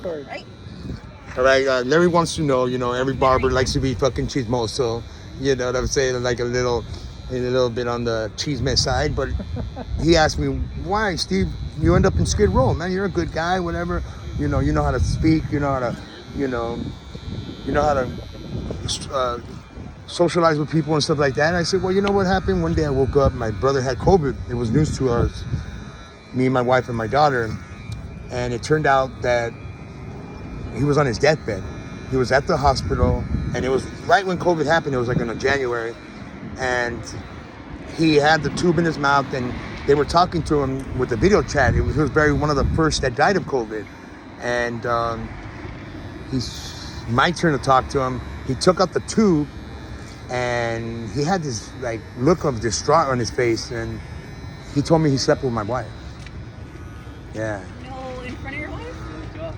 Right? All right, Larry wants to know, every barber likes to be fucking chismoso. You know what I'm saying? Like a little bit on the chisme side. But he asked me, why, Steve? You end up in Skid Row, man. You're a good guy, whatever. You know how to speak. You know, you know how to socialize with people and stuff like that. And I said, well, you know what happened? One day I woke up, my brother had COVID. It was news to us, me, my wife, and my daughter. And it turned out that he was on his deathbed. He was at the hospital, and it was right when COVID happened. It was like in January, and he had the tube in his mouth, and they were talking to him with the video chat. He was very one of the first that died of COVID, and he's my turn to talk to him. He took out the tube, and he had this like look of distraught on his face, and he told me he slept with my wife. Yeah. No, in front of your wife?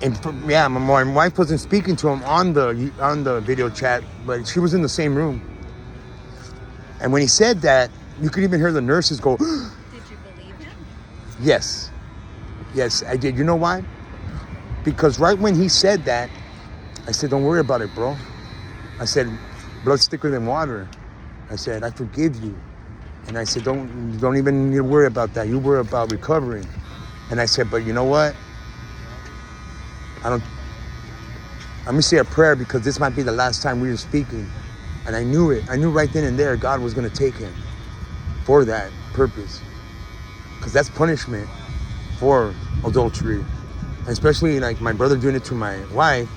And yeah, my wife wasn't speaking to him on the video chat, but she was in the same room. And when he said that, you could even hear the nurses go, Did you believe him? yes, I did. You know why? Because right when he said that, I said, don't worry about it, bro. I said, blood's thicker than water. I said, I forgive you. And I said, don't even need to worry about that. You worry about recovering. And I said, but you know what? Let me say a prayer because this might be the last time we were speaking. And I knew it. I knew right then and there God was going to take him for that purpose. Because that's punishment for adultery. Especially like my brother doing it to my wife.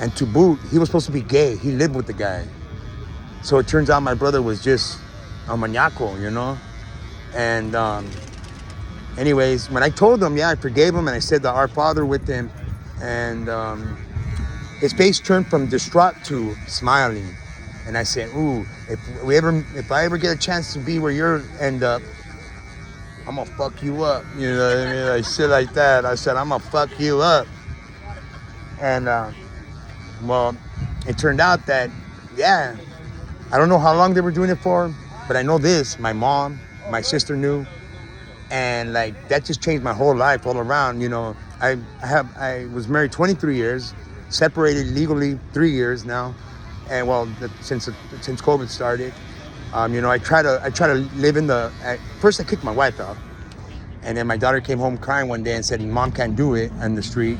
And to boot, he was supposed to be gay. He lived with the guy. So it turns out my brother was just a maniaco, And anyways, when I told him, I forgave him. And I said the Our Father with him. And his face turned from distraught to smiling. And I said, ooh, if I ever get a chance to be where you end up, I'm gonna fuck you up. You know what I mean? Like shit like that. I said, I'm gonna fuck you up. And well, it turned out that, I don't know how long they were doing it for, but I know this, my mom, my sister knew. And like, that just changed my whole life all around, I was married 23 years, separated legally 3 years now, and since COVID started, I try to live in first I kicked my wife out, and then my daughter came home crying one day and said, "Mom can't do it on the street,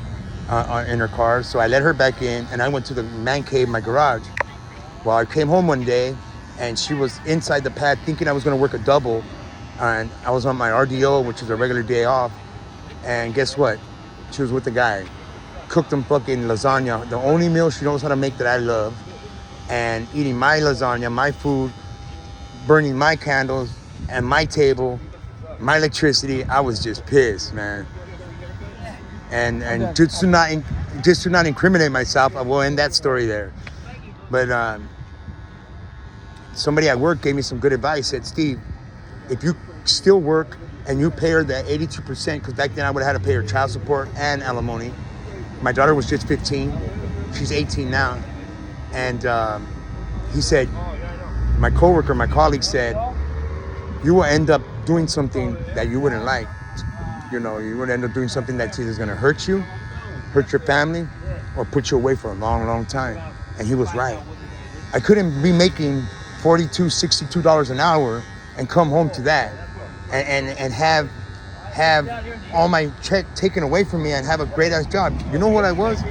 in her car." So I let her back in, and I went to the man cave, my garage. Well, I came home one day, and she was inside the pad thinking I was gonna work a double, and I was on my RDO, which is a regular day off, and guess what? She was with the guy, cooked them fucking lasagna, the only meal she knows how to make that I love, and eating my lasagna, my food, burning my candles, and my table, my electricity. I was just pissed, man. And just to not incriminate myself, I will end that story there. But somebody at work gave me some good advice. Said, Steve, if you still work and you pay her that 82%, because back then I would have had to pay her child support and alimony. My daughter was just 15. She's 18 now. And he said, my colleague said, you will end up doing something that you wouldn't like. You would end up doing something that's either going to hurt you, hurt your family, or put you away for a long, long time. And he was right. I couldn't be making $42, $62 an hour and come home to that and have all my check taken away from me and have a great ass job. You know what I was?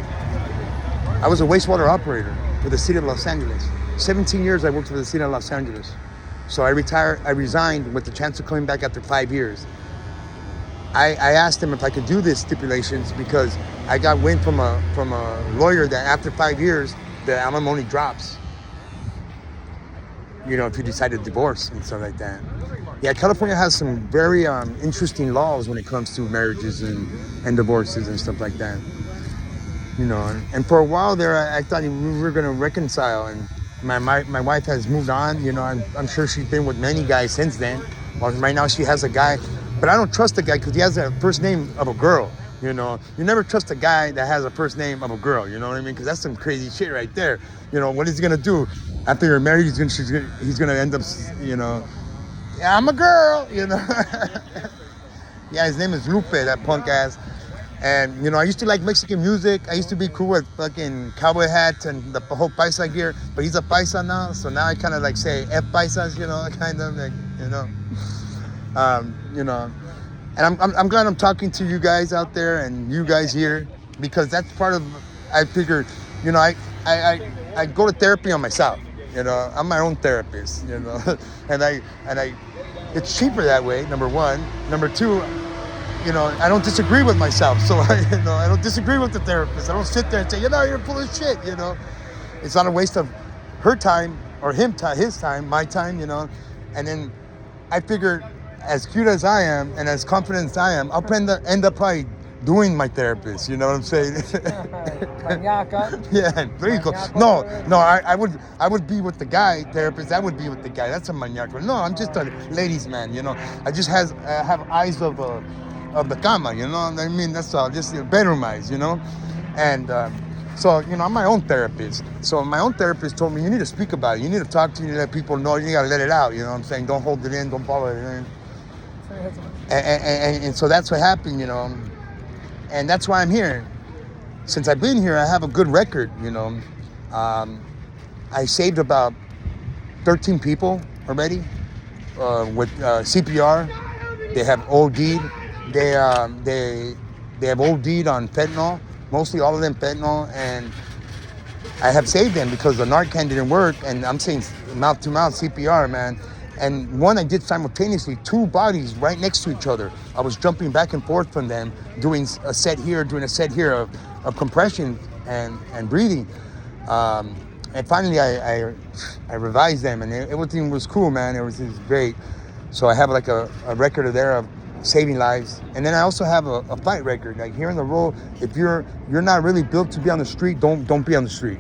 I was a wastewater operator for the city of Los Angeles. 17 years I worked for the city of Los Angeles. So I resigned with the chance of coming back after 5 years. I asked him if I could do this stipulations because I got wind from a lawyer that after 5 years, the alimony drops. If you decide to divorce and stuff like that. Yeah, California has some very interesting laws when it comes to marriages and divorces and stuff like that. And for a while there, I thought we were going to reconcile. And my wife has moved on. I'm sure she's been with many guys since then. Well, right now she has a guy. But I don't trust the guy because he has a first name of a girl. You never trust a guy that has a first name of a girl. You know what I mean? Because that's some crazy shit right there. What is he going to do? After you're married, he's gonna end up, yeah, I'm a girl, Yeah, his name is Lupe, that punk ass. And, you know, I used to like Mexican music. I used to be cool with fucking cowboy hats and the whole paisa gear. But he's a paisa now. So now I kind of like say F paisas, you know, kind of like, you know. You know. And I'm glad I'm talking to you guys out there and you guys here. Because that's part of, I figured, you know, I go to therapy on myself. You know, I'm my own therapist, you know. and I, it's cheaper that way, number one. Number two, you know, I don't disagree with myself. So, I don't disagree with the therapist. I don't sit there and say, you know, you're full of shit, you know. It's not a waste of her time or his time, my time, you know. And then I figured, as cute as I am and as confident as I am, I'll end up probably doing my therapist, you know what I'm saying? Mañaca. Yeah, there you go. No, I would be with the guy therapist. I would be with the guy. That's a mañaca. No, I'm just a ladies' man, you know. I just have eyes of the cama, you know. I mean, that's all. Just bedroom eyes, you know. And so, you know, I'm my own therapist. So my own therapist told me, you need to speak about it. You need to talk to you, let people know. You got to let it out, you know what I'm saying? Don't hold it in. Don't bottle it in. And so that's what happened, you know. And that's why I'm here. Since I've been here, I have a good record, you know. I saved about 13 people already with CPR. They have OD'd. They have OD'd on fentanyl, mostly all of them fentanyl, and I have saved them because the Narcan didn't work, and I'm saying mouth-to-mouth CPR, man. And one I did simultaneously, 2 bodies right next to each other. I was jumping back and forth from them, doing a set here of compression and breathing. And finally I revised them, and everything was cool, man. It was great. So I have like a record of saving lives. And then I also have a fight record. Like here in the role, if you're not really built to be on the street, don't be on the street.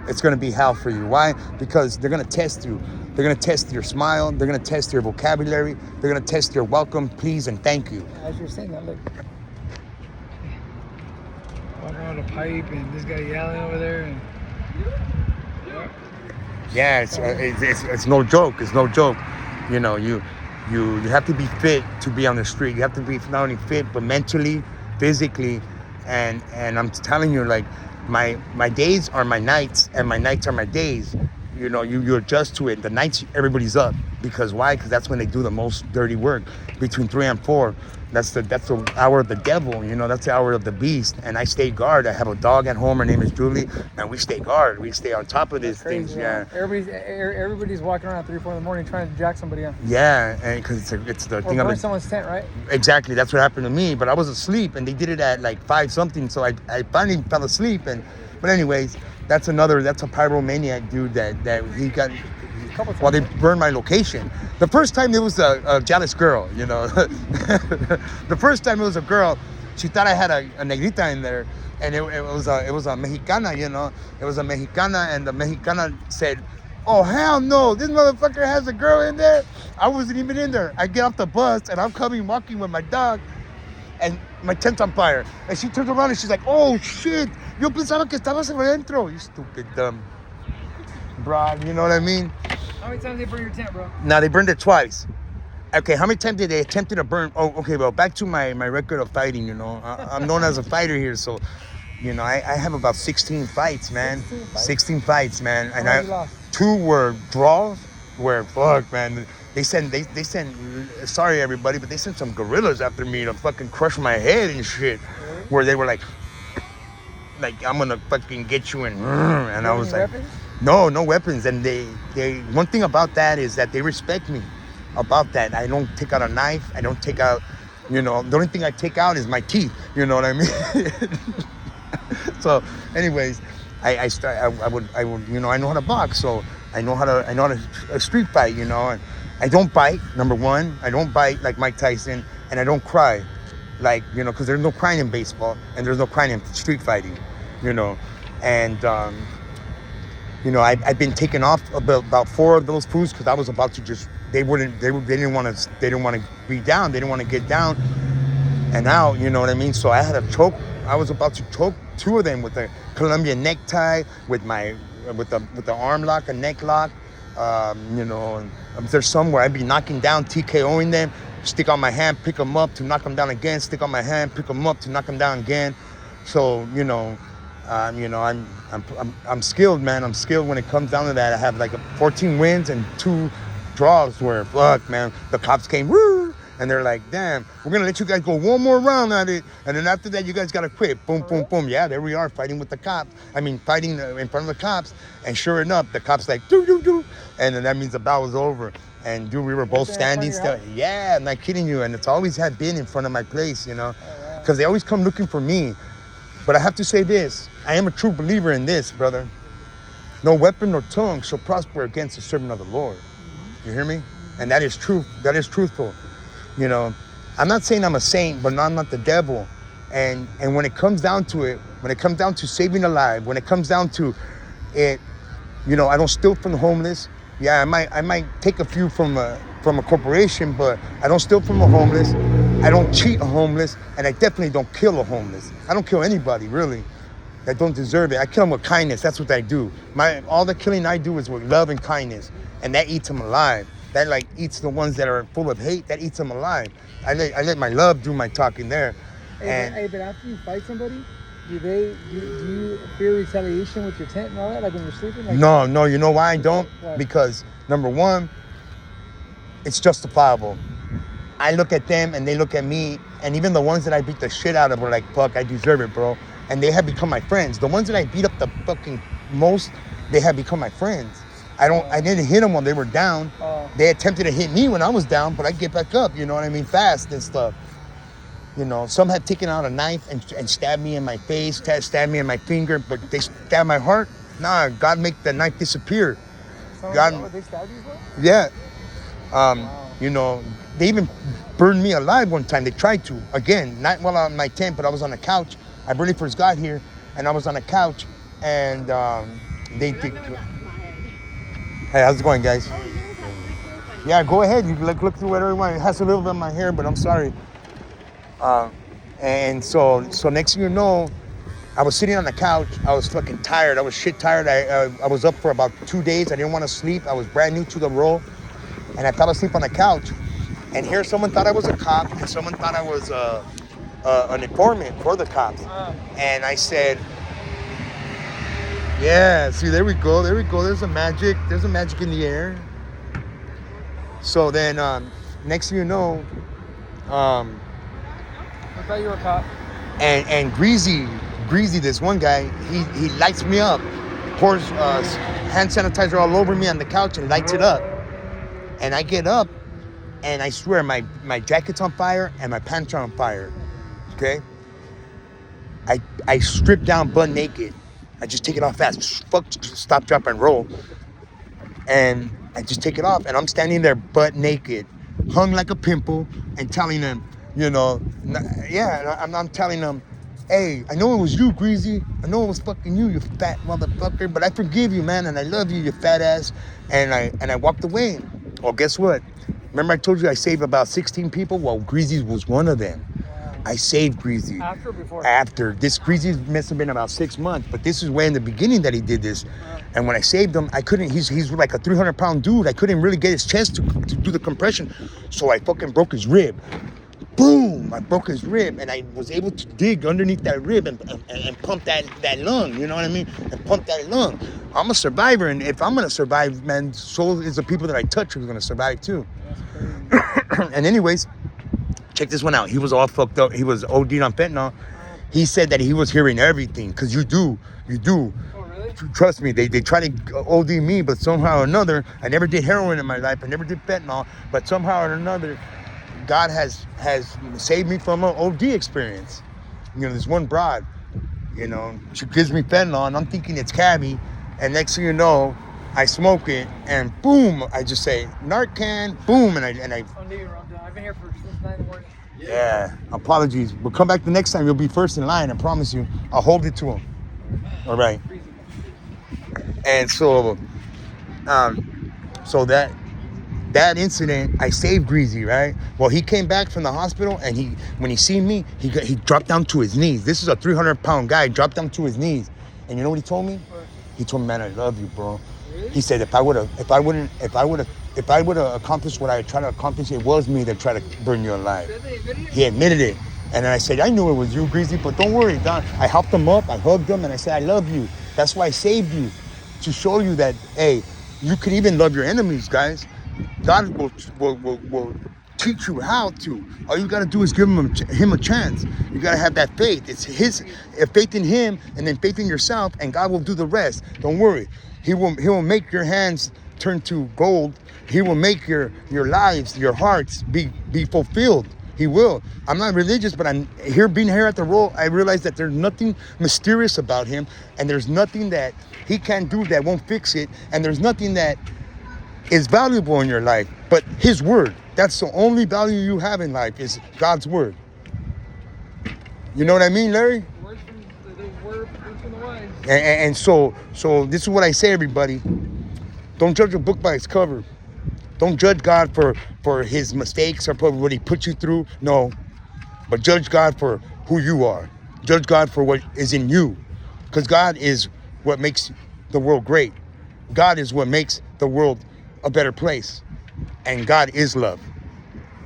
It's gonna be hell for you. Why? Because they're gonna test you. They're gonna test your smile. They're gonna test your vocabulary. They're gonna test your welcome, please, and thank you. As you're saying that, look. Walking on a pipe and this guy yelling over there. And... Yeah, it's no joke. It's no joke. You know, you have to be fit to be on the street. You have to be not only fit, but mentally, physically, and I'm telling you, like, my days are my nights, and my nights are my days. You know, you adjust to it. The nights, everybody's up. Because why? Because that's when they do the most dirty work. Between 3 and 4, that's the hour of the devil. You know, that's the hour of the beast. And I stay guard. I have a dog at home. Her name is Julie, and we stay guard. We stay on top of these things. Yeah. Everybody's walking around at 3 or 4 in the morning trying to jack somebody up. Yeah, and because it's the thing. Or burn someone's tent, right? Exactly. That's what happened to me. But I was asleep, and they did it at like 5 something. So I finally fell asleep. But anyways. That's a pyromaniac dude that he got. Well, they burned my location. The first time it was a jealous girl, you know. The first time it was a girl, she thought I had a negrita in there, and it was a Mexicana, you know. It was a Mexicana, and the Mexicana said, "Oh hell no, this motherfucker has a girl in there." I wasn't even in there. I get off the bus and I'm walking with my dog, and my tent's on fire. And she turns around and she's like, "Oh shit, yo pensaba que estabas adentro." You stupid dumb broad, you know what I mean? How many times they burn your tent, bro? Now they burned it twice. Okay, how many times did they attempt to burn? Oh, okay, well, back to my record of fighting, you know. I'm known as a fighter here, so, you know, I have about 16 fights, man. 16 fights, man. And 2 were draws, where, fuck, man. They sent, sorry everybody, but they sent some gorillas after me to fucking crush my head and shit. Really? Where they were like, I'm gonna fucking get you and I was like, weapons? No weapons. And they one thing about that is that they respect me about that. I don't take out a knife. I don't take out, you know, the only thing I take out is my teeth. You know what I mean? So, anyways, I would, you know, I know how to box, so I know how to street fight, you know. And I don't bite, number one. I don't bite like Mike Tyson, and I don't cry, like, you know, because there's no crying in baseball and there's no crying in street fighting, you know. And you know, I've been taken off about 4 of those foods because I was about to just, they didn't want to be down, they didn't want to get down and out, you know what I mean? So I had to choke. I was about to choke 2 of them with a Colombian necktie, with the arm lock, a neck lock. You know, there's some where I'd be knocking down, TKOing them, stick on my hand, pick them up to knock them down again, stick on my hand, pick them up to knock them down again. So, I'm skilled, man. I'm skilled when it comes down to that. I have like 14 wins and 2 draws where, fuck, man, the cops came, woo, and they're like, damn, we're going to let you guys go one more round at it. And then after that, you guys got to quit. Boom, boom, boom. Yeah, there we are fighting with the cops. Fighting in front of the cops. And sure enough, the cops like, doo, doo, doo. And then that means the battle was over. And dude, we were both standing still. Yeah, I'm not kidding you. And it's always had been in front of my place, because they always come looking for me. But I have to say this. I am a true believer in this, brother. No weapon nor tongue shall prosper against the servant of the Lord. You hear me? And that is true. That is truthful. I'm not saying I'm a saint, but I'm not the devil. And when it comes down to it, when it comes down to saving a life, when it comes down to it, I don't steal from the homeless. Yeah, I might take a few from a corporation, but I don't steal from a homeless. I don't cheat a homeless, and I definitely don't kill a homeless. I don't kill anybody, really, that don't deserve it. I kill them with kindness. That's what I do. All the killing I do is with love and kindness, and that eats them alive. That eats the ones that are full of hate. That eats them alive. I let my love do my talking there. But after you fight somebody, do you fear retaliation with your tent and all that, like when you're sleeping? No. You know why I don't? Why? Because number one, it's justifiable. I look at them and they look at me, and even the ones that I beat the shit out of were like, fuck, I deserve it, bro. And they have become my friends. The ones that I beat up the fucking most, they have become my friends. I didn't hit them when they were down. They attempted to hit me when I was down, but I get back up, fast and stuff. Some had taken out a knife and stabbed me in my face, stabbed me in my finger, but they stabbed my heart. Nah, God make the knife disappear. They stabbed you, bro? Yeah. They even burned me alive one time. They tried to. Again, not while on my tent, but I was on a couch. I barely first got here, and I was on a couch, and they... Hey, how's it going, guys? Yeah, go ahead. You can look through whatever you want. It has a little bit of my hair, but I'm sorry. And so next thing you know, I was sitting on the couch. I was fucking tired. I was shit tired. I was up for about 2 days. I didn't want to sleep. I was brand new to the role. And I fell asleep on the couch. And here someone thought I was a cop, and someone thought I was an informant for the cops. And I said, yeah, see, there we go. There's a magic in the air. So then, next thing you know, I thought you were a cop. And Greasy, this one guy, he lights me up, pours hand sanitizer all over me on the couch and lights it up. And I get up, and I swear my jacket's on fire and my pants are on fire. Okay? I strip down butt naked. I just take it off fast. Fuck, stop, drop, and roll. And I just take it off, and I'm standing there butt naked, hung like a pimple, and telling them, I'm telling them, hey, I know it was you, Greasy. I know it was fucking you fat motherfucker, but I forgive you, man, and I love you, you fat ass. And I walked away. Well, guess what? Remember I told you I saved about 16 people? Well, Greasy was one of them. I saved Greasy. After or before? After. This Greasy must have been about 6 months, but this is way in the beginning that he did this. And when I saved him, I couldn't, he's like a 300-pound dude. I couldn't really get his chest to do the compression, so I fucking broke his rib. Boom! I broke his rib, and I was able to dig underneath that rib and pump that lung, you know what I mean? And pump that lung. I'm a survivor, and if I'm gonna survive, man, so is the people that I touch who's gonna survive too. And anyways, check this one out. He was all fucked up. He was OD'd on fentanyl. He said that he was hearing everything, because you do. Oh, really? Trust me, they try to OD me, but somehow or another, I never did heroin in my life. I never did fentanyl, but somehow or another, God has saved me from an OD experience. There's one broad, she gives me fentanyl, and I'm thinking it's Cabby, and next thing you know, I smoke it, and boom, I just say, Narcan, boom, and I I've been here since 9 in the morning. Yeah, apologies. We'll come back the next time. You'll be first in line, I promise you. I'll hold it to him. All right. And so that incident, I saved Greasy, right? Well, he came back from the hospital, and when he seen me, he dropped down to his knees. This is a 300-pound guy, dropped down to his knees. And you know what he told me? He told me, man, I love you, bro. Really? He said if I would have if I would have accomplished what I tried to accomplish, it was me that tried to burn you alive. He admitted it. And then I said, I knew it was you, Greasy, but don't worry, Don. I helped him up, I hugged him, and I said, I love you. That's why I saved you, to show you that, hey, you can even love your enemies, guys. God will teach you how to. All you got to do is give him a chance. You got to have that faith. It's his faith in him, and then faith in yourself, and God will do the rest. Don't worry. He will make your hands turn to gold. He will make your lives, your hearts be fulfilled. He will. I'm not religious, but being here at the Roll, I realize that there's nothing mysterious about him, and there's nothing that he can't do that won't fix it, and there's nothing that is valuable in your life but his word. That's the only value you have in life, is God's word. You know what I mean, Larry? Words from the wise. And so this is what I say, everybody. Don't judge a book by its cover. Don't judge God for his mistakes or for what he put you through. No. But judge God for who you are. Judge God for what is in you. Because God is what makes the world great. God is what makes the world a better place. And God is love.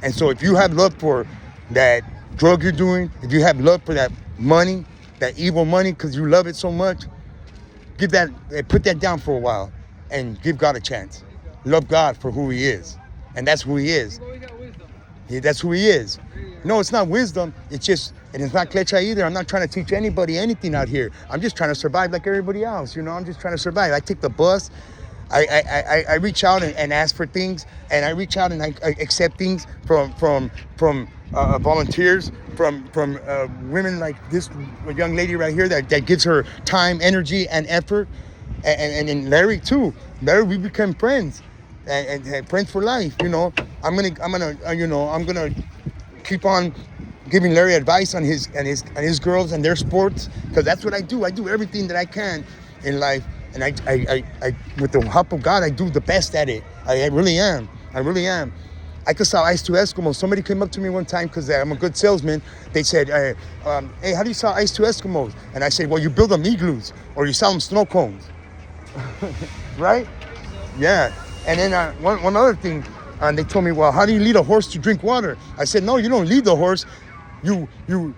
And so if you have love for that drug you're doing, if you have love for that money, that evil money, because you love it so much, put that down for a while and give God a chance. Love God for who he is. And that's who he is. That's who he is. No, it's not wisdom. It's just, and it's not klecha either. I'm not trying to teach anybody anything out here. I'm just trying to survive like everybody else. You know, I'm just trying to survive. I take the bus. I reach out and ask for things, and I reach out and I accept things from volunteers, from women like this young lady right here that gives her time, energy, and effort, and Larry too. Larry, we become friends, and friends for life. You know, I'm gonna keep on giving Larry advice on his girls and their sports, because that's what I do. I do everything that I can in life. And I, with the help of God, I do the best at it. I really am. I really am. I could sell ice to Eskimos. Somebody came up to me one time, because I'm a good salesman. They said, hey, how do you sell ice to Eskimos? And I said, well, you build them igloos, or you sell them snow cones. Right? Yeah. And then one other thing, they told me, well, how do you lead a horse to drink water? I said, no, you don't lead the horse. You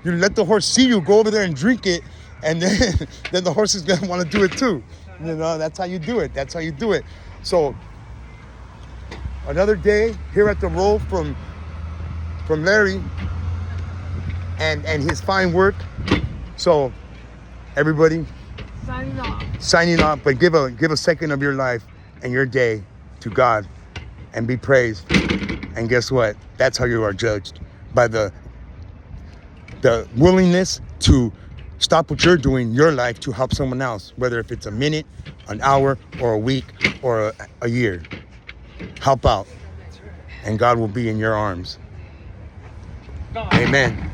let the horse see you, go over there and drink it, and then the horse is going to want to do it too. You know, that's how you do it. That's how you do it. So another day here at the Roll from Larry and his fine work. So everybody signing off, but give a second of your life and your day to God and be praised. And guess what? That's how you are judged, by the willingness to stop what you're doing in your life to help someone else, whether if it's a minute, an hour, or a week, or a year. Help out, and God will be in your arms. Amen.